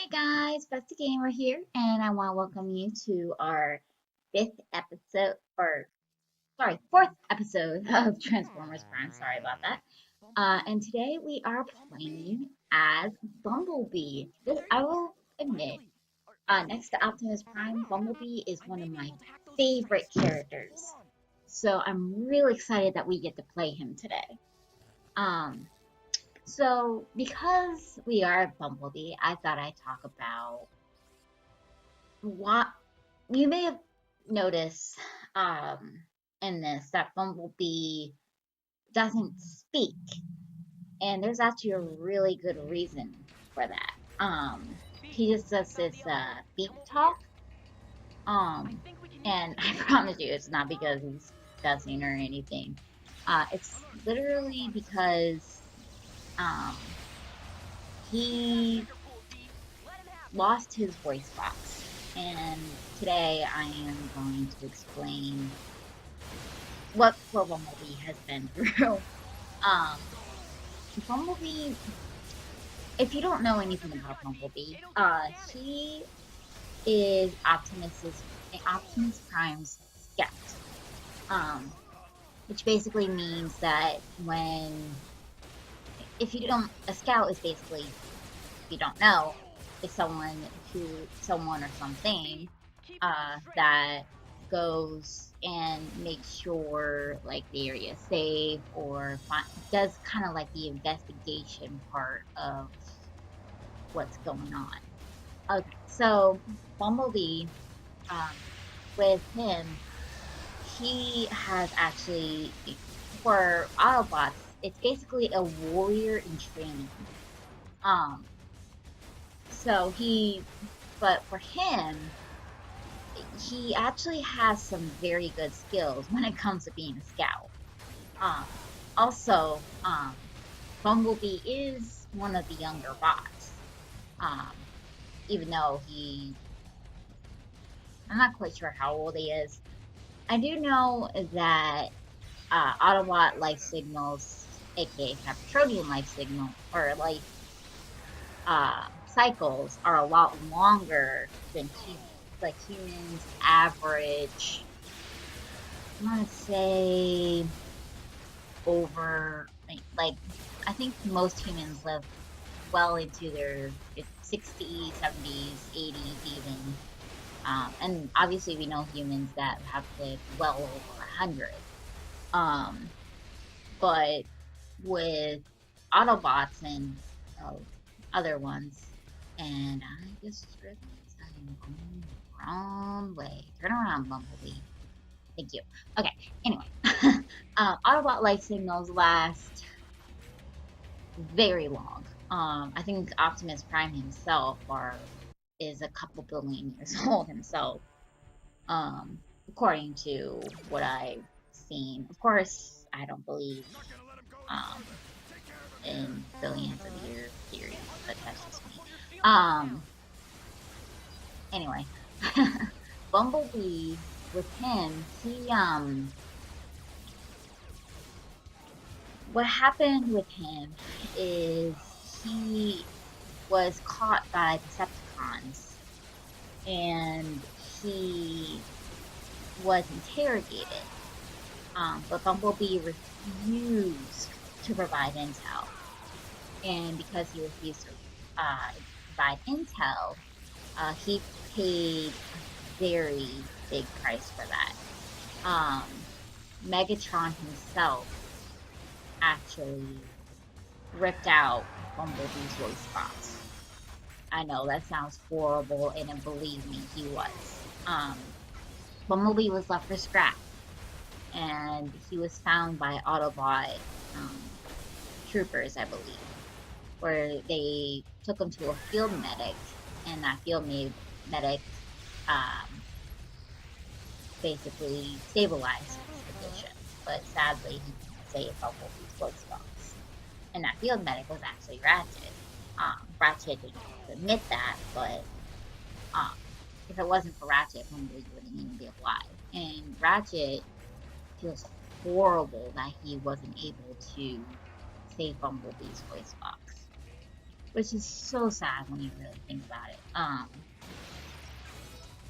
Hey guys, Betsy Gamer here, and I want to welcome you to our fifth episode, or sorry, fourth episode of Transformers Prime. Sorry about that. And today we are playing as Bumblebee. This, I will admit, next to Optimus Prime, Bumblebee is one of my favorite characters. So I'm really excited that we get to play him today. Um, so because we are Bumblebee, I thought I'd talk about what you may have noticed in this that Bumblebee doesn't speak, and there's actually a really good reason for that. He just does this beep talk, um, and I promise you, it's not because he's cussing or anything. It's literally because um he lost his voice box, and today I am going to explain what poor Bumblebee has been through. Um, Bumblebee, if you don't know anything about Bumblebee, he is Optimus Prime's scout. Um, which basically means that if you don't, a scout is basically, if you don't know, is someone or something, that goes and makes sure like the area is safe or does kind of like the investigation part of what's going on. Okay, so Bumblebee, um, with him, he has actually, for Autobots, it's basically a warrior in training. Um, so but for him, he actually has some very good skills when it comes to being a scout. Um, also, Bumblebee is one of the younger bots. Um, even though I'm not quite sure how old he is. I do know that Autobot life signals, aka Capritronian life signal, or life cycles, are a lot longer than humans. Like humans average, I'm gonna say over, like, I think most humans live well into their 60s, 70s, 80s even. And obviously we know humans that have lived well over 100. Um, but with Autobots and uh, other ones, and I just realized I'm going the wrong way. Turn around, Bumblebee. Thank you. Okay, anyway. Autobot life signals last very long. I think Optimus Prime himself is a couple billion years old himself. According to what I've seen. Of course, I don't believe um in billions of year theories, but that's just me. Anyway, Bumblebee, with him, what happened with him is he was caught by Decepticons, and he was interrogated. But Bumblebee refused to provide intel, and because he refused to provide intel, he paid a very big price for that. Um, Megatron himself actually ripped out Bumblebee's voice box. I know that sounds horrible, and believe me, he was. Um, Bumblebee was left for scrap, and he was found by Autobot um, troopers, I believe, where they took him to a field medic, and that field medic um, basically stabilized his condition. But sadly, he couldn't save Bumblebee's voice box. And that field medic was actually Ratchet. Ratchet didn't admit that, but um, if it wasn't for Ratchet, Bumblebee wouldn't even be alive. And Ratchet feels horrible that he wasn't able to save Bumblebee's voice box. which is so sad when you really think about it.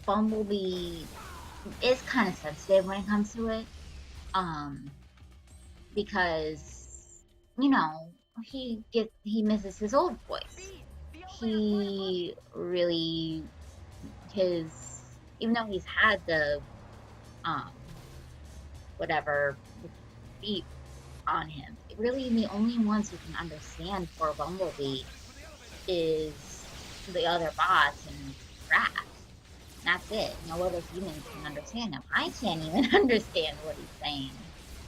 Bumblebee is kind of sensitive when it comes to it, um, because you know he misses his old voice. He really his even though he's had the um whatever beat on him, really the only ones who can understand poor Bumblebee is the other bots and Raph. That's it. No other humans can understand him. I can't even understand what he's saying.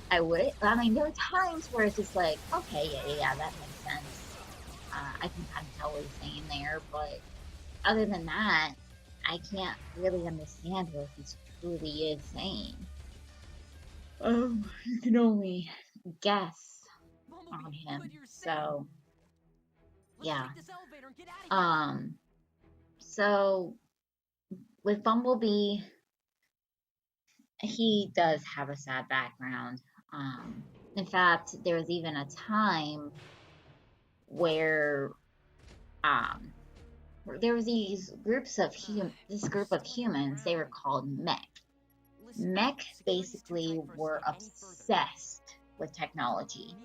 I mean, there are times where it's just like, okay, yeah, that makes sense. I can kind of tell what he's saying there, but other than that, I can't really understand what he truly is saying. You can only guess on him. So, yeah. So with Bumblebee, he does have a sad background. In fact, there was even a time where um, there was this group of humans. They were called mech. Mech basically were obsessed with technology,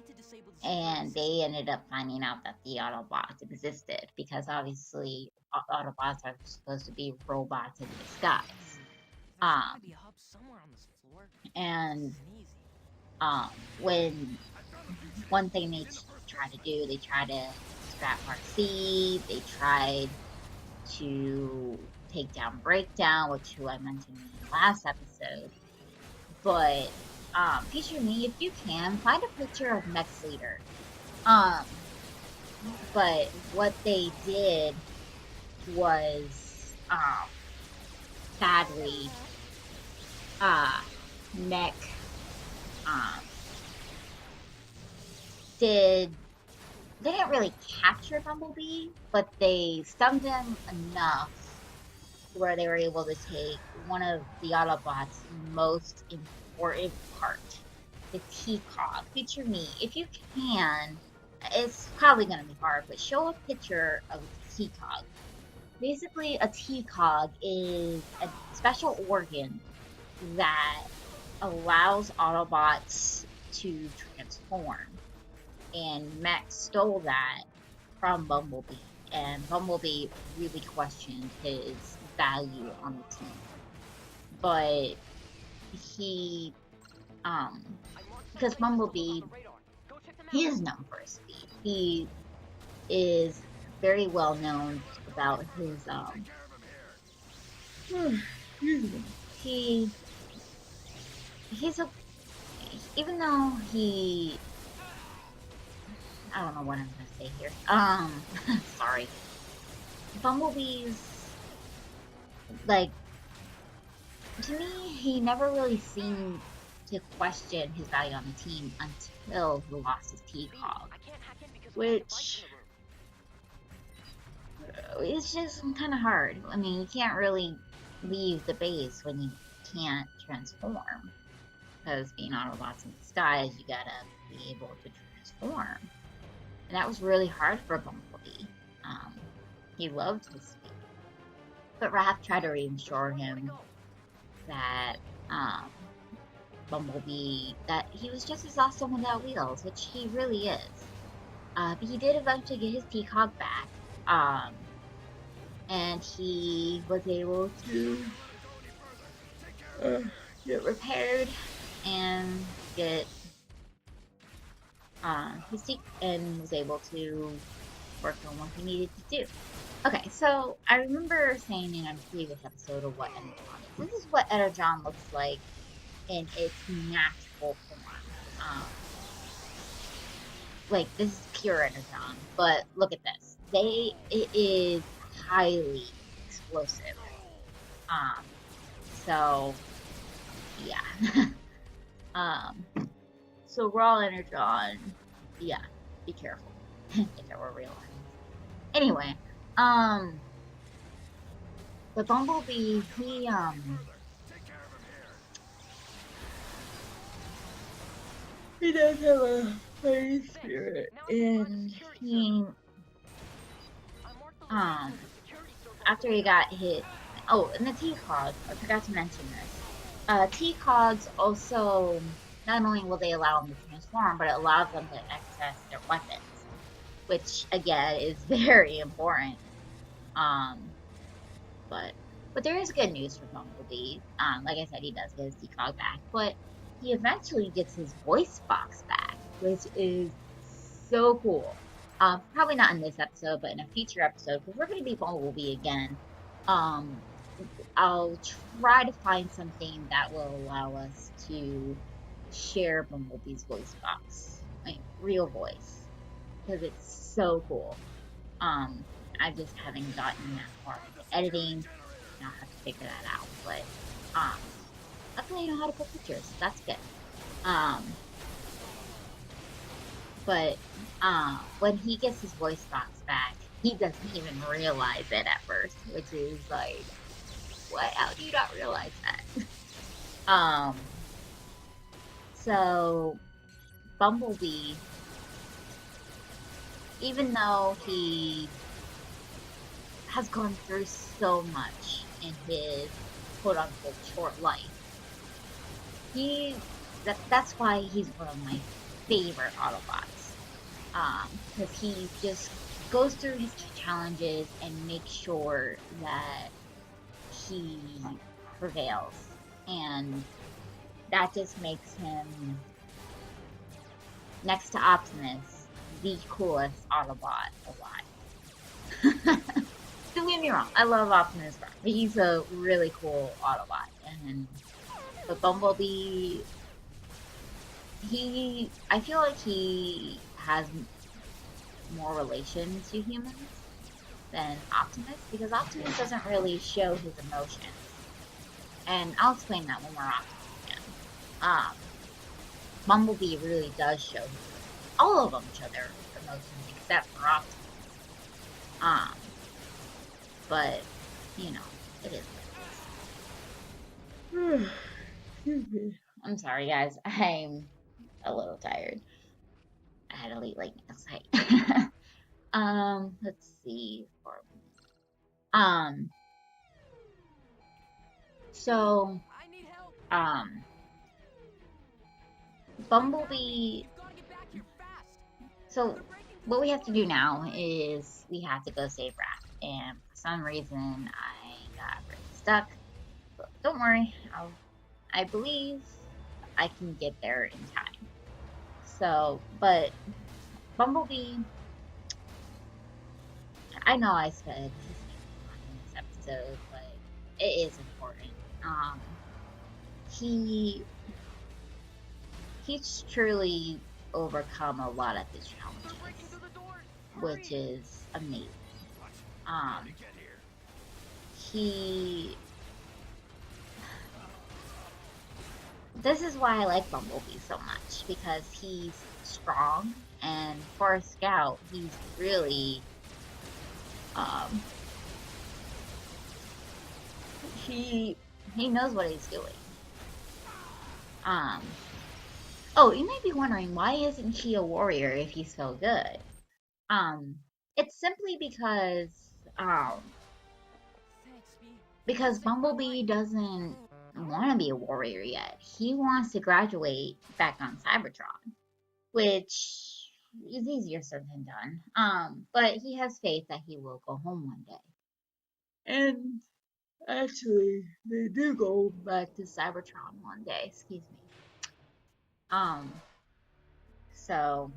and they ended up finding out that the Autobots existed because obviously Autobots are supposed to be robots in disguise. And when one thing they try to do, they try to scrap RC, they tried to take down Breakdown, which who I mentioned in the last episode. But picture me, if you can, find a picture of Mech's leader. But what they did was sadly Mech they didn't really capture Bumblebee, but they stumped him enough where they were able to take one of the Autobots' most important part, the T-Cog. Picture me, if you can, it's probably going to be hard, but show a picture of a T-Cog. Basically, a T-Cog is a special organ that allows Autobots to transform. And Max stole that from Bumblebee, and Bumblebee really questioned his value on the team. But he, because Bumblebee, he is known for his speed. He is very well known about his, he's a, even though he, I don't know what I'm gonna say here. Sorry. Bumblebee's, like, to me, he never really seemed to question his value on the team until he lost his T-Cog. Which is just kind of hard. I mean, you can't really leave the base when you can't transform. Because being Autobots in disguise, you gotta be able to transform. And that was really hard for Bumblebee. He loved his speed. But Raph tried to reassure him that Bumblebee, that he was just as awesome without wheels, which he really is. But he did eventually get his T-Cog back. And he was able to get repaired and get his T, and was able to work on what he needed to do. Okay, so I remember saying in a previous episode of what Energon is. This is what Energon looks like in its natural form. Like, this is pure Energon, but look at this. It is highly explosive. So, yeah. So raw Energon, yeah, be careful. If it were real. Anyway, the Bumblebee, he does have a fighting spirit, and he um, after he got hit. Oh, and the T-Cogs, I forgot to mention this. T-Cogs also, not only will they allow them to transform, but it allows them to access their weapons, which again is very important. Um, but there is good news for Bumblebee. Like I said, he does get his T-Cog back, but he eventually gets his voice box back, which is so cool. Probably not in this episode, but in a future episode, because we're gonna be Bumblebee again. Um, I'll try to find something that will allow us to share Bumblebee's voice box, like real voice, because it's so cool. Um, I just haven't gotten that far into editing, and I'll have to figure that out. But luckily I know how to put pictures, so that's good. Um, but when he gets his voice box back, he doesn't even realize it at first, which is like, what? How do you not realize that? So Bumblebee, even though he has gone through so much in his quote unquote short life, that's why he's one of my favorite Autobots. Because he just goes through his challenges and makes sure that he prevails, and that just makes him, next to Optimus, the coolest Autobot alive. Don't get me wrong, I love Optimus Prime. He's a really cool Autobot, but Bumblebee, I feel like he has more relation to humans than Optimus, because Optimus doesn't really show his emotions. And I'll explain that when we're Optimus again. Bumblebee really does show his emotions. All of them show their emotions except for Optimus. But, you know, it is what it is. I'm sorry, guys. I'm a little tired. I had a late last night. Let's see. Um, so, Bumblebee. So, what we have to do now is we have to go save Raph, and for some reason I got really stuck. But don't worry, I believe I can get there in time. So, but Bumblebee, I know I said his name in this episode, but it is important. He he's truly overcome a lot of his challenges, which is amazing. He This is why I like Bumblebee so much, because he's strong, and for a scout, he's really he knows what he's doing. Oh, you may be wondering, why isn't he a warrior if he's so good? It's simply because Bumblebee doesn't want to be a warrior yet. He wants to graduate back on Cybertron, which is easier said than done. But he has faith that he will go home one day. And actually, they do go back to Cybertron one day. Excuse me. So,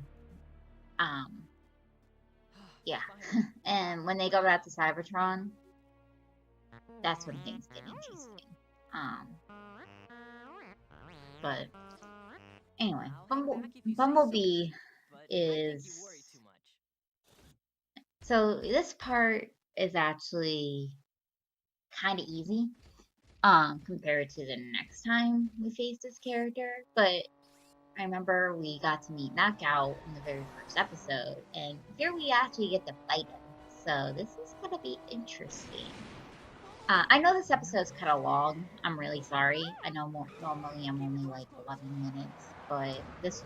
yeah. And when they go back to Cybertron, that's when things get interesting. But anyway, Bumblebee is. So this part is actually kind of easy, compared to the next time we face this character. But I remember we got to meet Knockout in the very first episode, and here we actually get to fight him. So this is gonna be interesting. I know this episode's kind of long. I'm really sorry. I know normally I'm only like 11 minutes, but this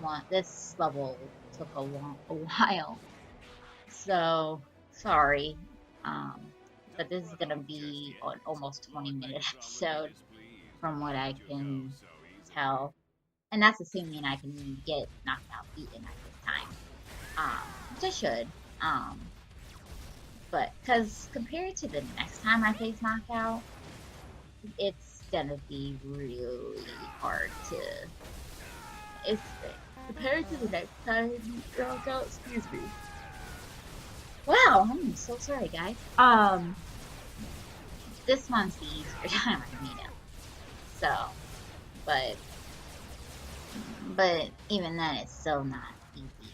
level took a while. So sorry. Um, but this is gonna be an almost 20-minute episode from what I can tell, and that's assuming I can get knocked out beaten at this time. Which I should. But because compared to the next time I face knockout, it's gonna be really hard to. It's compared to the next time knockout. Excuse me. Wow, I'm so sorry, guys. This one's the easier time I meet him. So, but even then, it's still not easy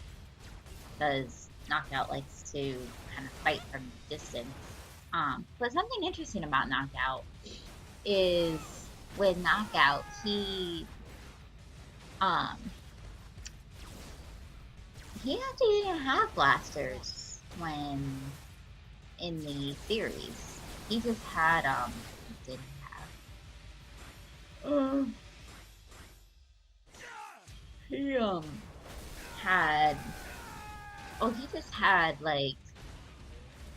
because knockout likes to kind of fight from distance. But something interesting about knockout is with knockout, um he actually didn't have blasters when in the series. He just had didn't have he had he just had like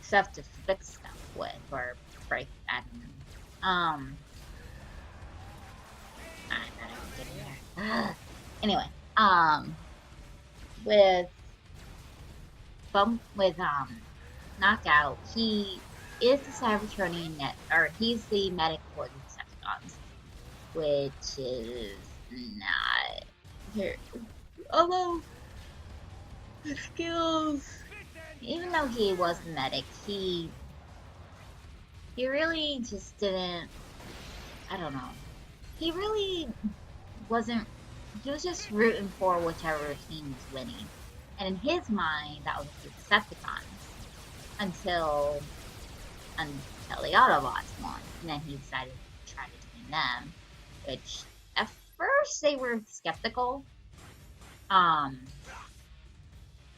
stuff to fix stuff with or break. I don't know. I gotta get in there. Anyway, with knockout, he is the Cybertronian net, or he's the medic for the Decepticons, which is not here. Although his skills, even though he was the medic, he really just didn't. I don't know. He really wasn't. He was just rooting for whichever team was winning, and in his mind, that was the Decepticons until the Autobots won, and then he decided to try to join them, which at first they were skeptical, but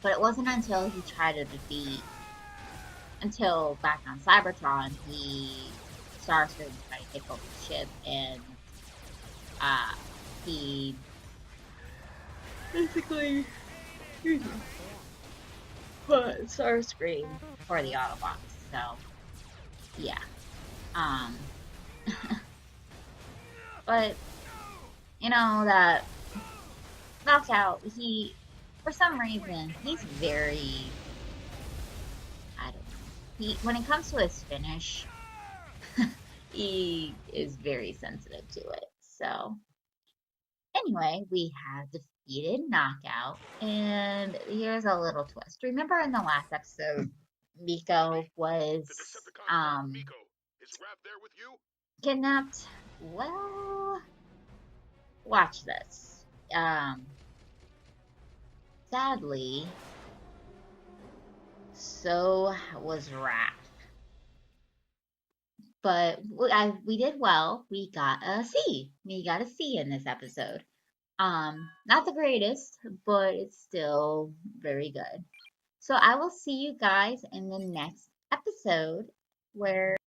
it wasn't until he tried to until back on Cybertron, Starscream tried to take over the ship, and he basically put Starscream for the Autobots. So yeah, um, but you know that knockout, for some reason, he's very, I don't know. When it comes to his finish, he is very sensitive to it. So, anyway, we have defeated Knockout, and here's a little twist. Remember in the last episode, Miko was kidnapped? Well, watch this. Sadly, so was Wrath. But we did well. We got a C. We got a C in this episode. Not the greatest, but it's still very good. So I will see you guys in the next episode where